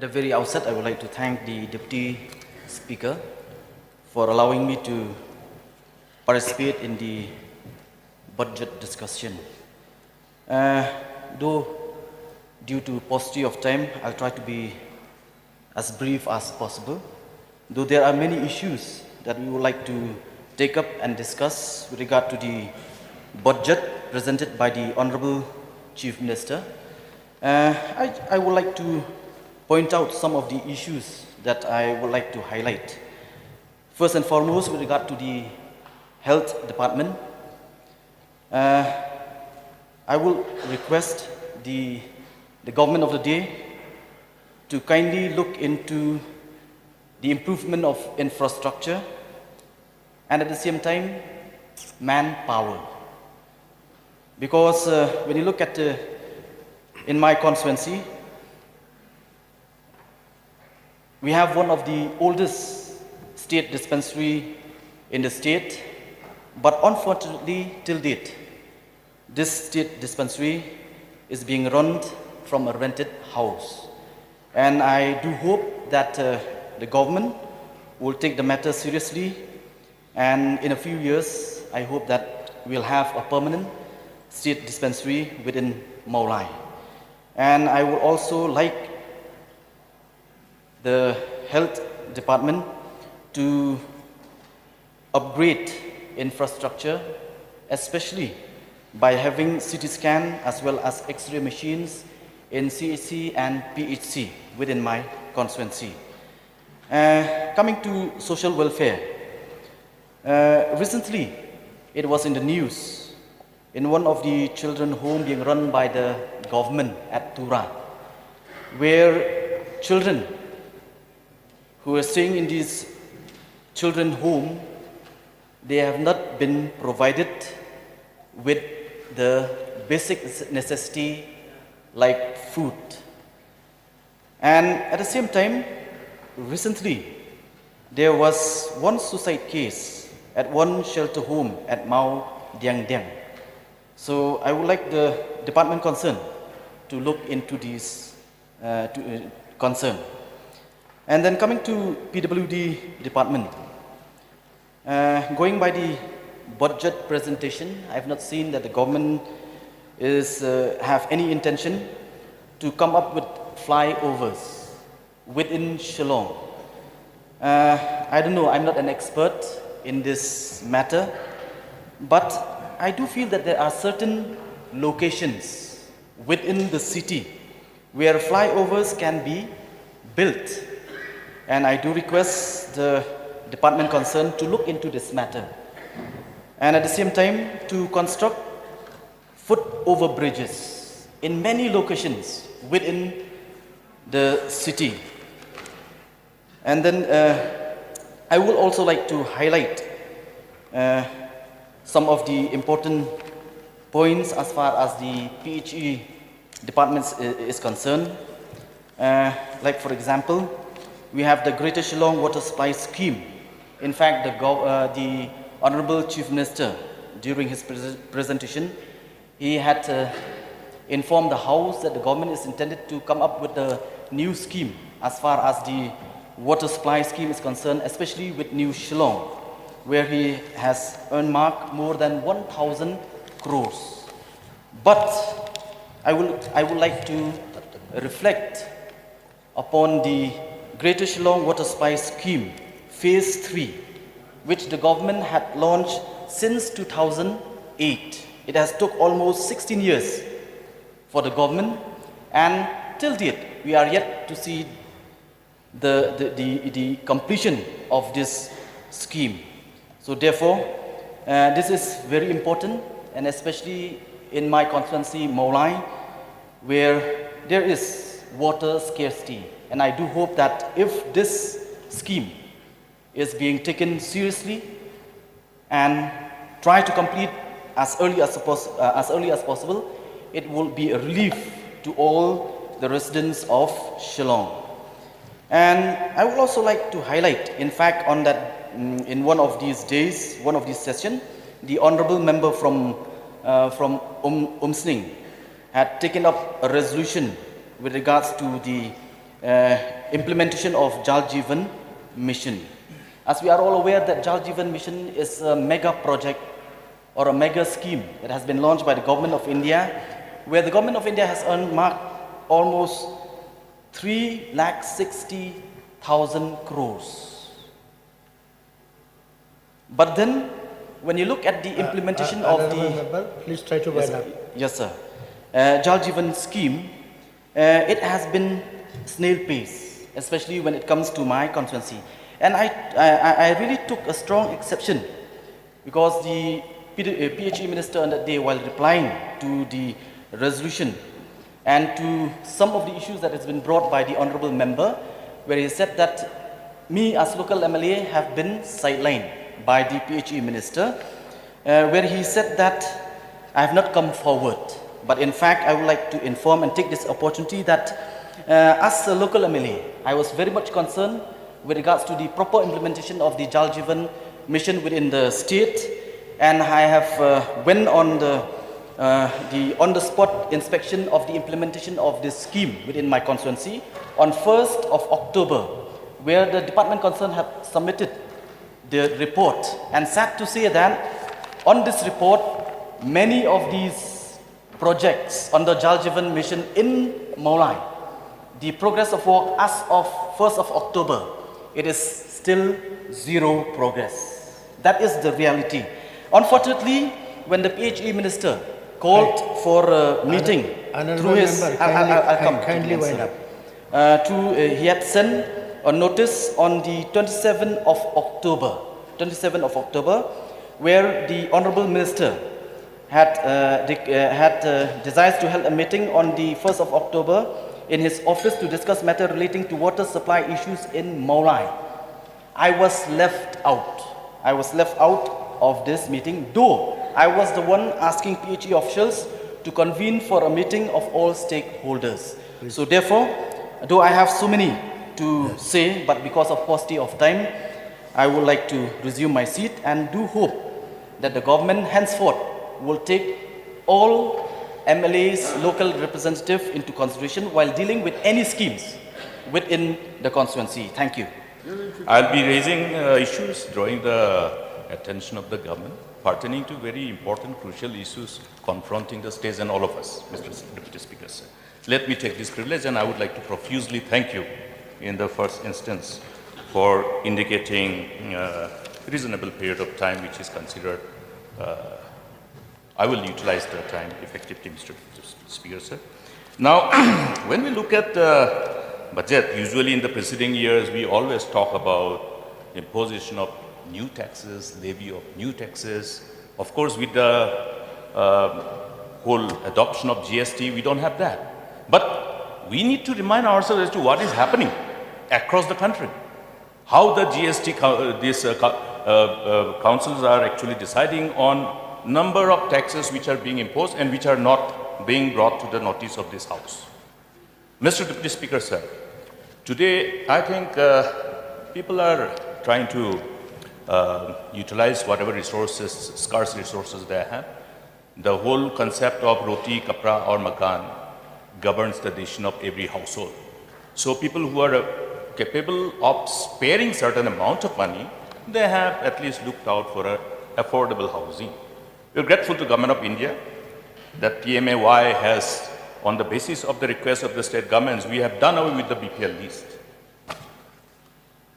At the very outset, I would like to thank the Deputy Speaker for allowing me to participate in the budget discussion. Though due to paucity of time, I'll try to be as brief as possible. Though there are many issues that we would like to take up and discuss with regard to the budget presented by the Honorable Chief Minister, I would like to point out some of the issues that I would like to highlight. First and foremost, with regard to the Health Department, I will request the government of the day to kindly look into the improvement of infrastructure and at the same time manpower. Because when you look at in my constituency, we have one of the oldest state dispensary in the state, but unfortunately till date, this state dispensary is being run from a rented house. And I do hope that the government will take the matter seriously, and in a few years, I hope that we'll have a permanent state dispensary within Maulai. And I would also like the Health Department to upgrade infrastructure, especially by having CT scan as well as X-ray machines in CHC and PHC within my constituency. Coming to social welfare, recently it was in the news in one of the children home being run by the government at Tura, where children who are staying in these children home, they have not been provided with the basic necessity like food. And at the same time, recently, there was one suicide case at one shelter home at Mau Diang Diang. So I would like the department concerned to look into this concern. And then coming to PWD department, going by the budget presentation, I have not seen that the government have any intention to come up with flyovers within Shillong. I don't know, I'm not an expert in this matter, but I do feel that there are certain locations within the city where flyovers can be built. And I do request the department concerned to look into this matter. And at the same time, to construct foot over bridges in many locations within the city. And then I would also like to highlight some of the important points as far as the PHE department is concerned. Like for example, we have the Greater Shillong Water Supply Scheme. In fact, the Honorable Chief Minister, during his presentation, he had informed the House that the government is intended to come up with a new scheme as far as the water supply scheme is concerned, especially with New Shillong, where he has earmarked more than 1,000 crores. But I would like to reflect upon the Greater Shillong Water Supply Scheme, Phase 3, which the government had launched since 2008. It has took almost 16 years for the government, and till date, we are yet to see the completion of this scheme. So therefore, this is very important, and especially in my constituency, Maulai, where there is water scarcity. And I do hope that if this scheme is being taken seriously and try to complete as early as possible, it will be a relief to all the residents of Shillong. And I would also like to highlight, in fact, on that, in one of these days, one of these sessions, the honorable member from Umsning had taken up a resolution with regards to the implementation of Jal Jeevan Mission. As we are all aware that Jal Jeevan Mission is a mega project or a mega scheme that has been launched by the Government of India, where the Government of India has earmarked almost 3,60,000 crores. But then, when you look at the implementation of the... Member, please try to wind up. Yes, sir. Jal Jeevan scheme, it has been snail pace, especially when it comes to my constituency. And I really took a strong exception because the PHE minister on that day, while replying to the resolution and to some of the issues that has been brought by the honorable member, where he said that me as local MLA have been sidelined by the PHE minister, where he said that I have not come forward. But in fact, I would like to inform and take this opportunity that as a local MLA, I was very much concerned with regards to the proper implementation of the Jal Jeevan mission within the state, and I have went on the on-the-spot inspection of the implementation of this scheme within my constituency on 1st of October, where the department concerned have submitted the report. And sad to say that on this report, many of these projects on the Jal Jeevan mission in Maulai, the progress of work as of 1st of October, it is still zero progress. That is the reality. Unfortunately, when the PHE minister called for a meeting through his... Kindly wind up. He had sent a notice on the 27th of October, where the honorable minister had desires to hold a meeting on the 1st of October in his office to discuss matter relating to water supply issues in Maulai. I was left out. I was left out of this meeting, though I was the one asking PHE officials to convene for a meeting of all stakeholders. Please. So therefore, though I have so many to say, but because of paucity of time, I would like to resume my seat and do hope that the government henceforth will take all MLA's local representative into consideration while dealing with any schemes within the constituency. Thank you. I'll be raising issues, drawing the attention of the government, pertaining to very important, crucial issues confronting the state and all of us, Mr. Deputy Speaker, sir. Let me take this privilege, and I would like to profusely thank you in the first instance for indicating a reasonable period of time which is considered. I will utilize the time effectively, Mr. Speaker, sir. Now, when we look at the budget, usually in the preceding years, we always talk about imposition of new taxes, levy of new taxes. Of course, with the whole adoption of GST, we don't have that. But we need to remind ourselves as to what is happening across the country. How the GST, councils are actually deciding on number of taxes which are being imposed and which are not being brought to the notice of this House. Mr. Deputy Speaker, sir, today I think people are trying to utilize whatever resources, scarce resources they have. The whole concept of roti, kapra or makan governs the decision of every household. So people who are capable of sparing certain amount of money, they have at least looked out for affordable housing. We're grateful to Government of India that PMAY has, on the basis of the request of the state governments, we have done away with the BPL list.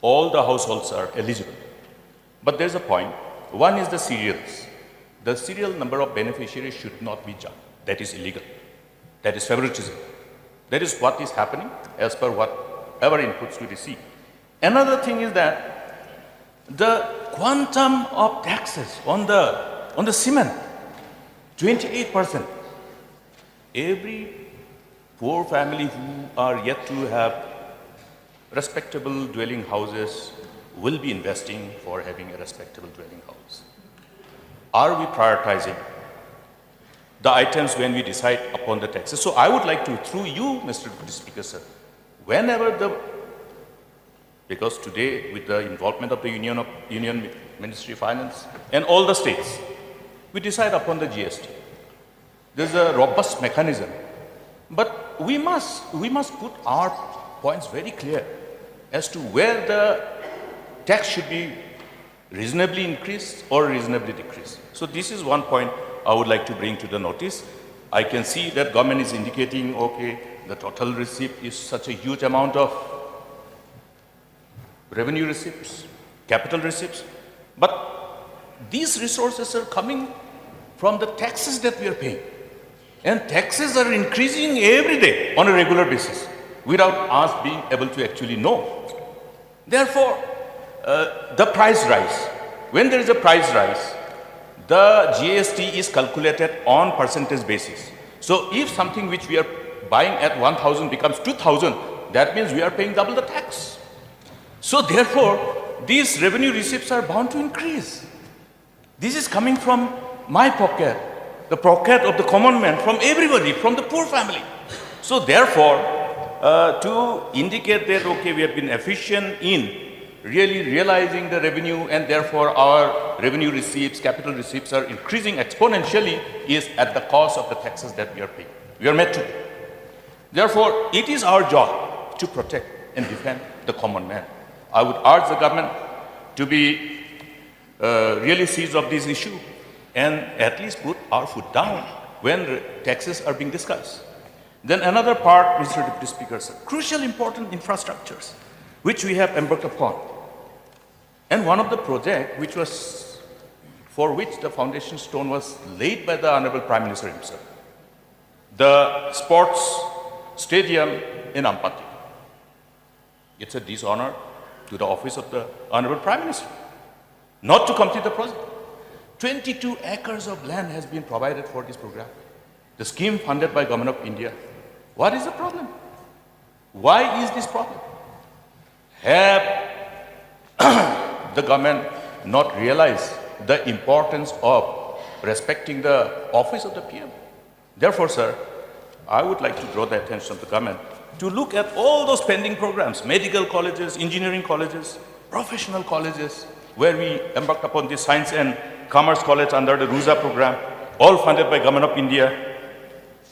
All the households are eligible. But there's a point. One is the serials. The serial number of beneficiaries should not be jumped. That is illegal. That is favoritism. That is what is happening as per whatever inputs we receive. Another thing is that the quantum of taxes on the cement, 28%. Every poor family who are yet to have respectable dwelling houses will be investing for having a respectable dwelling house. Are we prioritizing the items when we decide upon the taxes? So I would like to, through you, Mr. Deputy Speaker, sir, because today with the involvement of the Union Ministry of Finance and all the states, we decide upon the GST. There's a robust mechanism, but we must put our points very clear as to where the tax should be reasonably increased or reasonably decreased. So this is one point I would like to bring to the notice. I can see that government is indicating, okay, the total receipt is such a huge amount of revenue receipts, capital receipts, but these resources are coming from the taxes that we are paying. And taxes are increasing every day on a regular basis without us being able to actually know. Therefore, the price rise, when there is a price rise, the GST is calculated on percentage basis. So if something which we are buying at 1,000 becomes 2,000, that means we are paying double the tax. So therefore, these revenue receipts are bound to increase. This is coming from my pocket, the pocket of the common man, from everybody, from the poor family. So therefore, to indicate that, okay, we have been efficient in really realizing the revenue and therefore our revenue receipts, capital receipts are increasing exponentially is at the cost of the taxes that we are paying. We are made to. Therefore, it is our job to protect and defend the common man. I would urge the government to be really seize of this issue and at least put our foot down when taxes are being discussed. Then another part, Mr. Deputy Speaker, sir, crucial important infrastructures which we have embarked upon. And one of the projects which was, for which the foundation stone was laid by the Honorable Prime Minister himself, the sports stadium in Ampati. It's a dishonor to the office of the Honorable Prime Minister not to complete the project. 22 acres of land has been provided for this program. The scheme funded by Government of India. What is the problem? Why is this problem? Have the government not realized the importance of respecting the office of the PM? Therefore, sir, I would like to draw the attention of the government to look at all those pending programs, medical colleges, engineering colleges, professional colleges, where we embarked upon this Science and Commerce College under the RUSA program, all funded by Government of India.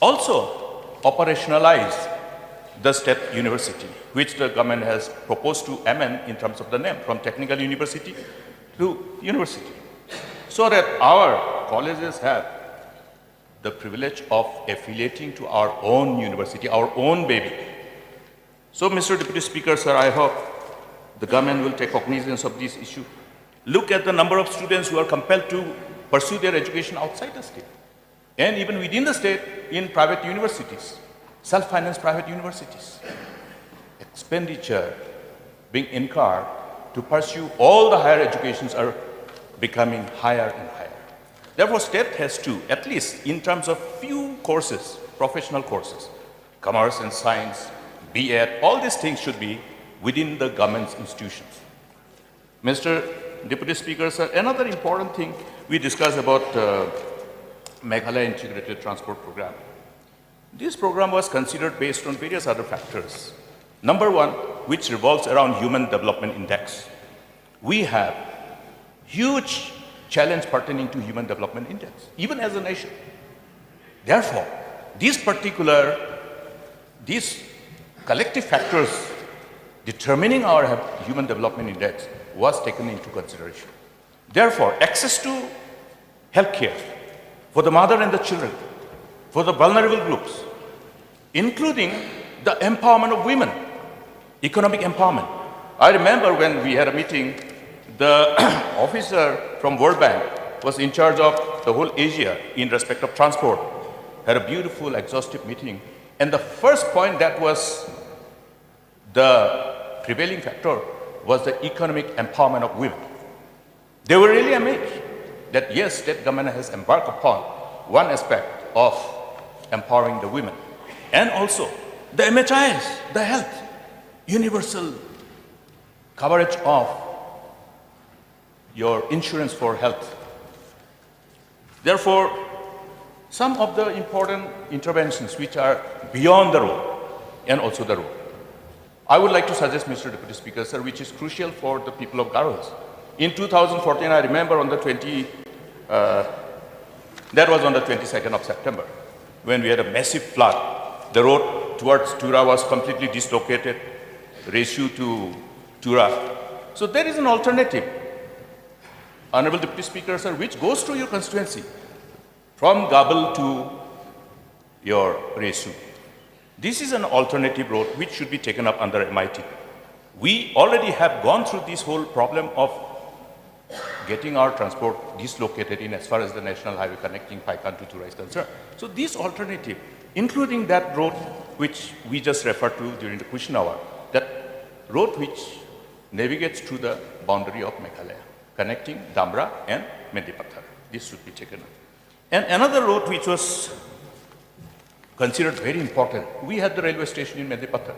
Also, operationalize the state university, which the government has proposed to amend in terms of the name, from technical university to university, so that our colleges have the privilege of affiliating to our own university, our own baby. So, Mr. Deputy Speaker, sir, I hope the government will take cognizance of this issue. Look at the number of students who are compelled to pursue their education outside the state, and even within the state in private universities, self-financed private universities. Expenditure being incurred to pursue all the higher educations are becoming higher and higher. Therefore, state has to, at least in terms of few courses, professional courses, commerce and science, B.Ed, all these things should be within the government's institutions. Mr. Deputy Speaker, sir, another important thing we discussed about Meghalaya Integrated Transport Program. This program was considered based on various other factors. Number one, which revolves around Human Development Index. We have huge challenge pertaining to Human Development Index, even as a nation. Therefore, these collective factors determining our Human Development Index was taken into consideration. Therefore, access to healthcare for the mother and the children, for the vulnerable groups, including the empowerment of women, economic empowerment. I remember when we had a meeting, the officer from World Bank was in charge of the whole Asia in respect of transport, had a beautiful, exhaustive meeting. And the first point that was the prevailing factor was the economic empowerment of women. They were really amazed that yes, state government has embarked upon one aspect of empowering the women. And also the MHIS, the health, universal coverage of your insurance for health. Therefore, some of the important interventions which are beyond the road and also the road. I would like to suggest, Mr. Deputy Speaker, sir, which is crucial for the people of Garos. In 2014, I remember on the that was on the 22nd of September, when we had a massive flood. The road towards Tura was completely dislocated. ratio to Tura. So there is an alternative, Honorable Deputy Speaker, sir, which goes through your constituency from Gabal to your ratio. This is an alternative road which should be taken up under MIT. We already have gone through this whole problem of getting our transport dislocated in as far as the national highway connecting Paikan to Tura is concerned. So this alternative, including that road which we just referred to during the question hour, that road which navigates through the boundary of Meghalaya, connecting Damra and Mendipathar. This should be taken up. And another road which was considered very important, we had the railway station in Mendipathar.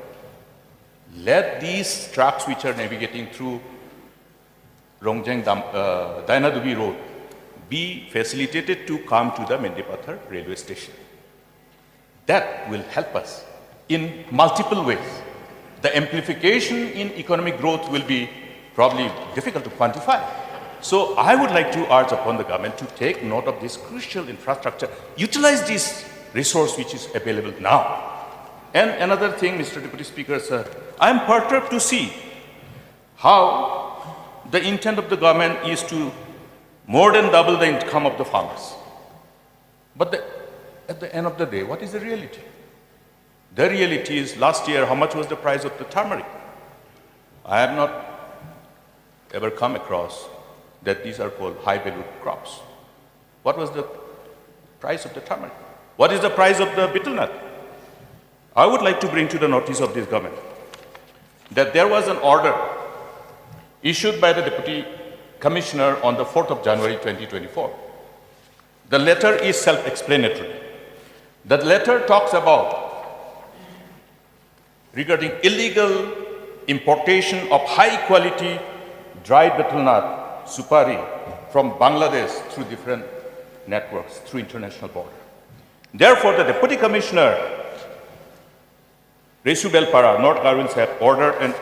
Let these trucks which are navigating through Rongjang Dainadubi Road be facilitated to come to the Mendipathar railway station. That will help us in multiple ways. The amplification in economic growth will be probably difficult to quantify. So I would like to urge upon the government to take note of this crucial infrastructure, utilize this resource which is available now. And another thing, Mr. Deputy Speaker, sir, I am perturbed to see how the intent of the government is to more than double the income of the farmers. But at the end of the day, what is the reality? The reality is, last year, how much was the price of the turmeric? I have not ever come across that these are called high-valued crops. What was the price of the turmeric? What is the price of the betel nut? I would like to bring to the notice of this government that there was an order issued by the Deputy Commissioner on the 4th of January 2024. The letter is self-explanatory. The letter talks about regarding illegal importation of high-quality dried betel nut, supari, from Bangladesh through different networks, through international border. Therefore, the Deputy Commissioner, Resu Belpara, North Garwins, have ordered an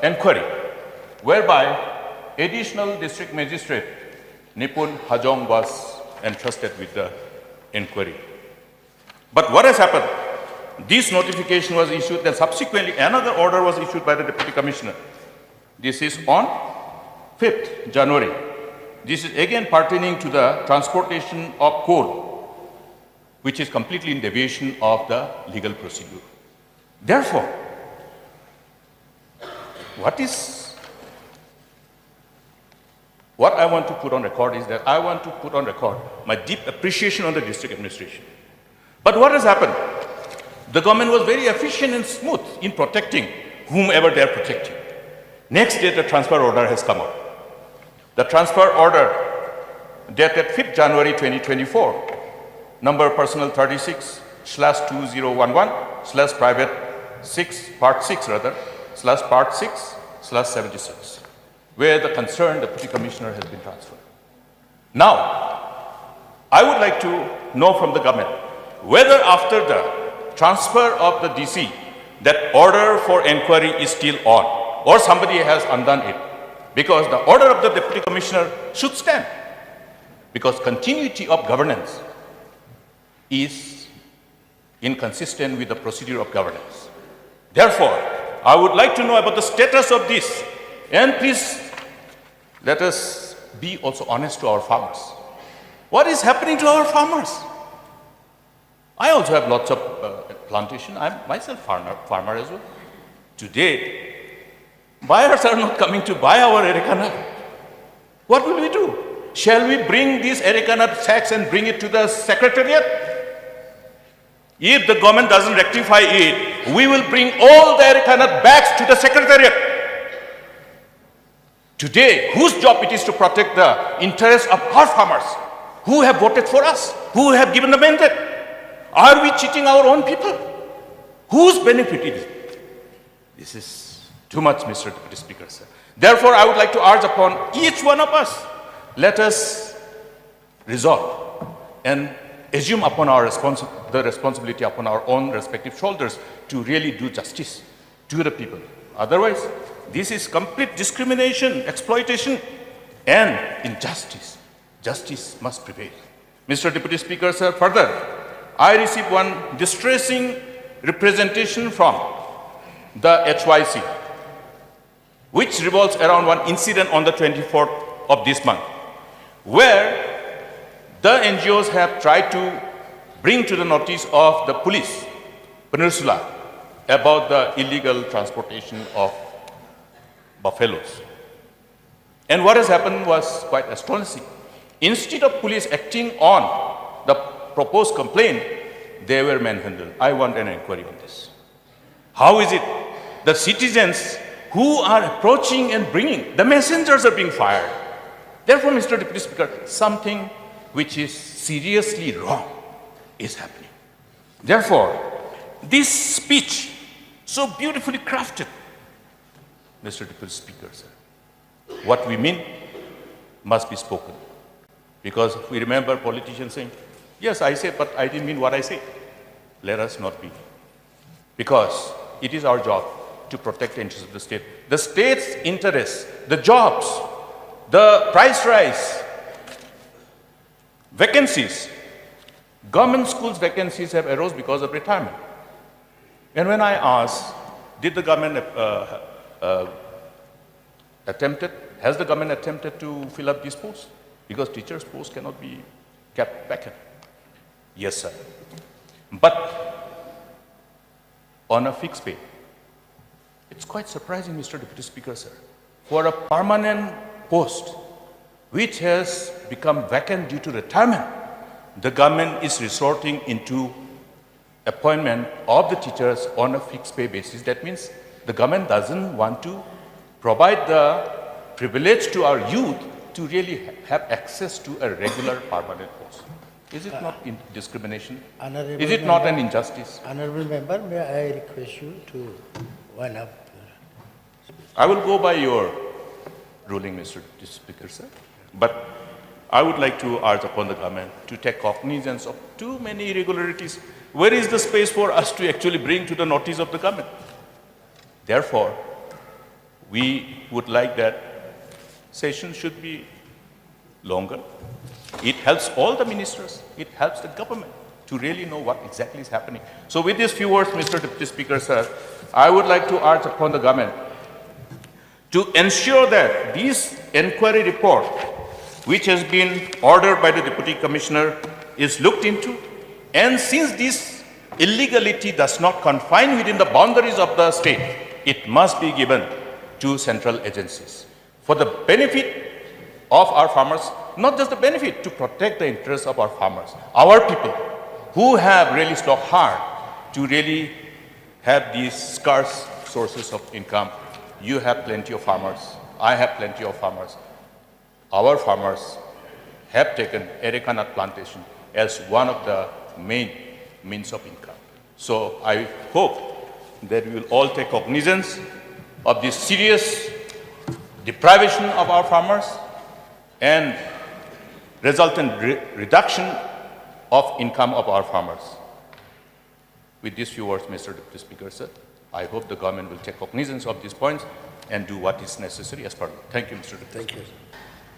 inquiry, whereby additional district magistrate Nipun Hajong was entrusted with the inquiry. But what has happened? This notification was issued, then subsequently another order was issued by the Deputy Commissioner. This is on 5th January. This is again pertaining to the transportation of coal, which is completely in deviation of the legal procedure. Therefore, what I want to put on record is that I want to put on record my deep appreciation on the district administration. But what has happened? The government was very efficient and smooth in protecting whomever they are protecting. Next day, the transfer order has come out. The transfer order dated 5th January 2024, number personal 36/2011/private 6, part 6 rather, /part 6/76, where the concerned Deputy Commissioner has been transferred. Now, I would like to know from the government whether after the transfer of the DC, that order for inquiry is still on, or somebody has undone it. Because the order of the Deputy Commissioner should stand. Because continuity of governance is inconsistent with the procedure of governance. Therefore, I would like to know about the status of this. And please, let us be also honest to our farmers. What is happening to our farmers? I also have lots of plantation. I'm myself farmer as well. Today, buyers are not coming to buy our areca nut. What will we do? Shall we bring these areca nut sacks and bring it to the secretariat? If the government doesn't rectify it, we will bring all the areca nut bags to the secretariat. Today, whose job it is to protect the interests of our farmers, who have voted for us, who have given the mandate? Are we cheating our own people? Whose benefit is it? This is too much, Mr. Deputy Speaker, sir. Therefore, I would like to urge upon each one of us, let us resolve and assume upon our the responsibility upon our own respective shoulders to really do justice to the people. Otherwise, this is complete discrimination, exploitation, and injustice. Justice must prevail. Mr. Deputy Speaker, sir, further, I received one distressing representation from the HYC, which revolves around one incident on the 24th of this month, where the NGOs have tried to bring to the notice of the police, Peninsula, about the illegal transportation of buffaloes. And what has happened was quite astonishing. Instead of police acting on the proposed complaint, they were manhandled. I want an inquiry on this. How is it the citizens who are approaching and bringing, the messengers are being fired? Therefore, Mr. Deputy Speaker, something which is seriously wrong is happening. Therefore, this speech, so beautifully crafted, Mr. Deputy Speaker, sir, what we mean must be spoken. Because we remember politicians saying, yes, I said, but I didn't mean what I said. Let us not be. Because it is our job to protect the interests of the state. The state's interests, the jobs, the price rise, vacancies, government schools vacancies have arose because of retirement. And when I asked, did the government has the government attempted to fill up these posts? Because teachers' posts cannot be kept vacant. Yes, sir. But on a fixed pay, it's quite surprising, Mr. Deputy Speaker, sir, for a permanent post which has become vacant due to retirement, the government is resorting into appointment of the teachers on a fixed pay basis. That means the government doesn't want to provide the privilege to our youth to really have access to a regular permanent post. Is it not discrimination? Is it not an injustice? Honorable Member, may I request you to wind up? I will go by your ruling, Mr. Deputy Speaker, sir. But I would like to urge upon the government to take cognizance of too many irregularities. Where is the space for us to actually bring to the notice of the government? Therefore, we would like that session should be longer. It helps all the ministers. It helps the government to really know what exactly is happening. So with these few words, Mr. Deputy Speaker, sir, I would like to urge upon the government to ensure that this inquiry report, which has been ordered by the Deputy Commissioner, is looked into. And since this illegality does not confine within the boundaries of the state, it must be given to central agencies for the benefit of our farmers, not just the benefit, to protect the interests of our farmers, our people who have really struck hard to really have these scarce sources of income. You have plenty of farmers. I have plenty of farmers. Our farmers have taken areca nut plantation as one of the main means of income. So I hope that we will all take cognizance of this serious deprivation of our farmers and resultant reduction of income of our farmers. With these few words, Mr. Deputy Speaker, sir, I hope the government will take cognizance of these points and do what is necessary as per law. Thank you, Mr. Deputy Thank you.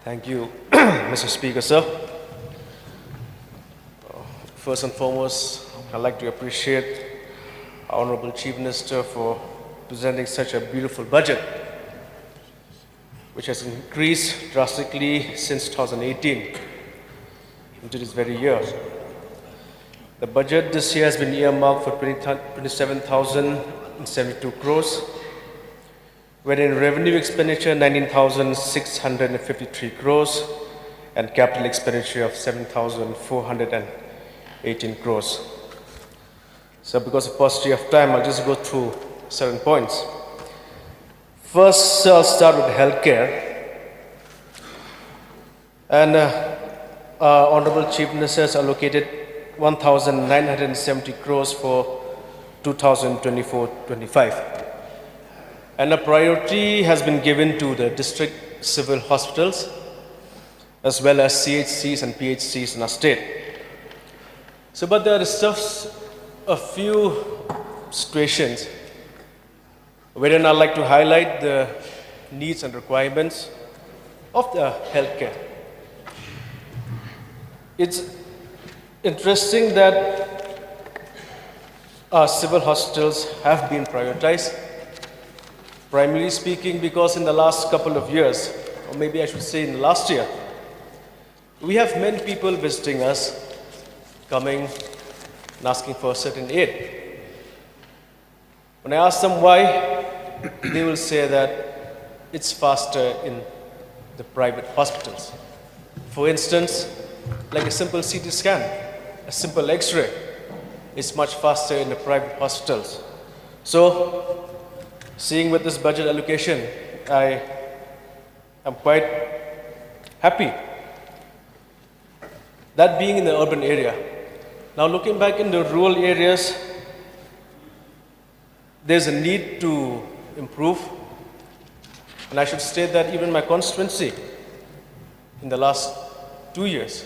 Thank you, Mr. Speaker, sir. First and foremost, I'd like to appreciate our Honorable Chief Minister for presenting such a beautiful budget, which has increased drastically since 2018 into this very year. The budget this year has been earmarked for 27,072 crores, wherein revenue expenditure 19,653 crores and capital expenditure of 7,418 crores. So because of paucity of time, I'll just go through certain points. First, I'll start with healthcare. And Honorable Chief Minister has allocated 1,970 crores for 2024-25. And a priority has been given to the district civil hospitals as well as CHCs and PHCs in our state. So, but there are just a few situations wherein I'd like to highlight the needs and requirements of the healthcare. It's interesting that our civil hospitals have been prioritized Primarily speaking, because in the last couple of years, or maybe I should say in the last year, we have many people visiting us, coming and asking for a certain aid. When I ask them why, they will say that it's faster in the private hospitals. For instance, like a simple CT scan, a simple X-ray, is much faster in the private hospitals. So, seeing with this budget allocation, I am quite happy. That being in the urban area. Now looking back in the rural areas, there's a need to improve. And I should state that even my constituency, in the last 2 years,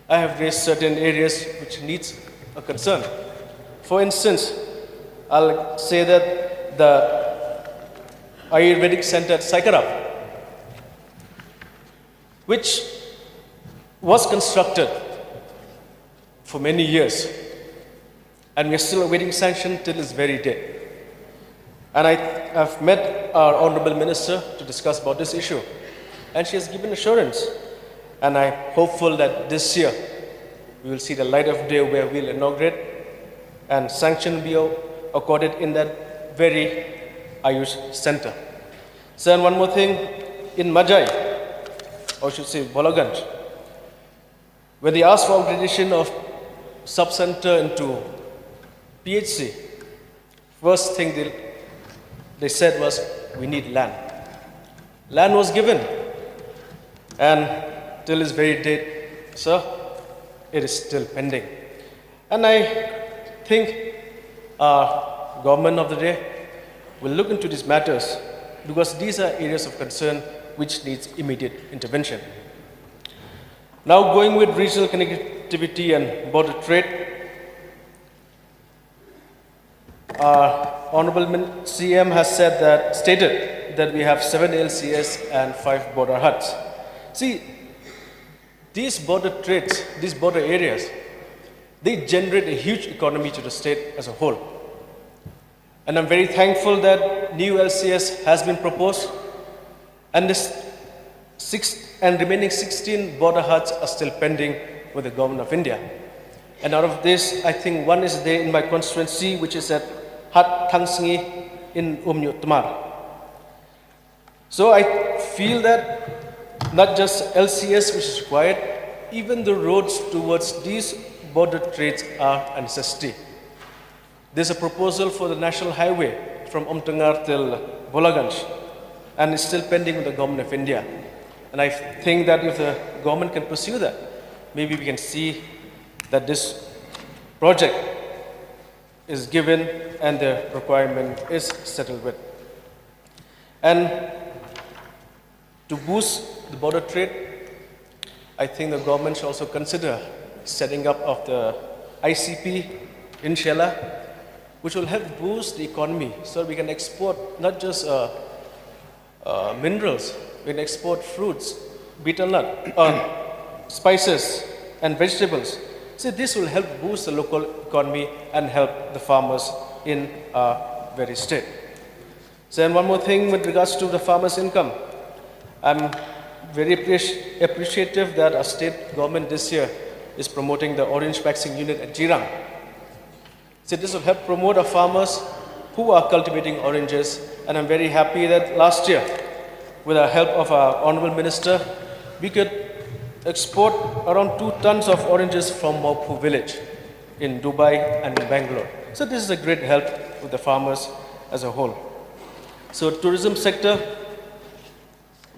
I have raised certain areas which needs a concern. For instance, I'll say that the Ayurvedic Center at Saikarap, which was constructed for many years, and we are still awaiting sanction till this very day. And I have met our Honorable Minister to discuss about this issue, and she has given assurance, and I'm hopeful that this year we will see the light of day where we'll inaugurate and sanction will be accorded in that very Ayush Center. So, and one more thing, in Majai, or I should say Bolaganj, when they asked for upgradation of sub-center into PHC, first thing they said was, we need land. Land was given, and till this very date, sir, it is still pending. And I think our government of the day will look into these matters, because these are areas of concern which needs immediate intervention. Now going with regional connectivity and border trade, our Honorable CM has stated that we have 7 LCS and 5 border huts. See, these border trades, these border areas, they generate a huge economy to the state as a whole. And I'm very thankful that new LCS has been proposed, and remaining 16 border huts are still pending with the government of India. And out of this, I think one is there in my constituency, which is at Hut Thangsngi in Umnyutmar. So I feel that not just LCS which is required, even the roads towards these border trades are a necessity. There's a proposal for the national highway from Umtangar till Bolaganj, and it's still pending with the government of India. And I think that if the government can pursue that, maybe we can see that this project is given and the requirement is settled with. And to boost the border trade, I think the government should also consider setting up of the ICP in Shela, which will help boost the economy so we can export not just minerals, we can export fruits, betel nut, spices and vegetables. So this will help boost the local economy and help the farmers in our very state. So, and one more thing with regards to the farmers' income, I'm very appreciative that our state government this year is promoting the orange waxing unit at Jirang. So this will help promote our farmers who are cultivating oranges, and I'm very happy that last year, with the help of our Honorable Minister, we could export around 2 tons of oranges from Mukul village in Dubai and in Bangalore. So this is a great help with the farmers as a whole. So tourism sector,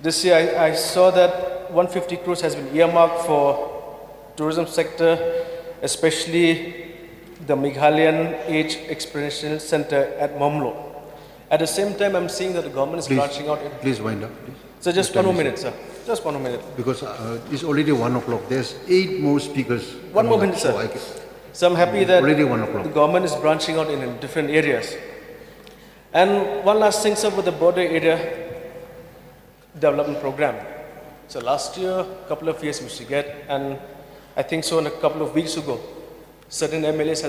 this year I saw that 150 crores has been earmarked for tourism sector, especially the Meghalayan Age Experiential Center at Momlo. At the same time, I'm seeing that the government is branching out. Please wind up, please. So just 1 more minute, sir. Just 1 more minute. Because it's already 1 o'clock. There's 8 more speakers. 1 more minute, sir. So I'm happy that already 1 o'clock. The government is branching out in different areas. And one last thing, sir, with the border area development program. So last year, a couple of years we should get, and I think so in a couple of weeks ago, certain MLAs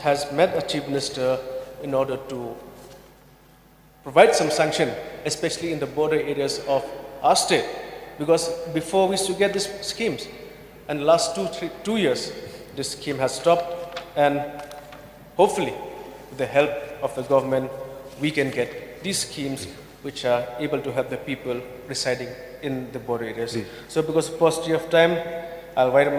has met a chief minister in order to provide some sanction, especially in the border areas of our state. Because before we used to get these schemes, and last 2 years, this scheme has stopped, and hopefully, with the help of the government, we can get these schemes which are able to help the people residing in the border areas. So because of paucity of time, I'll write up my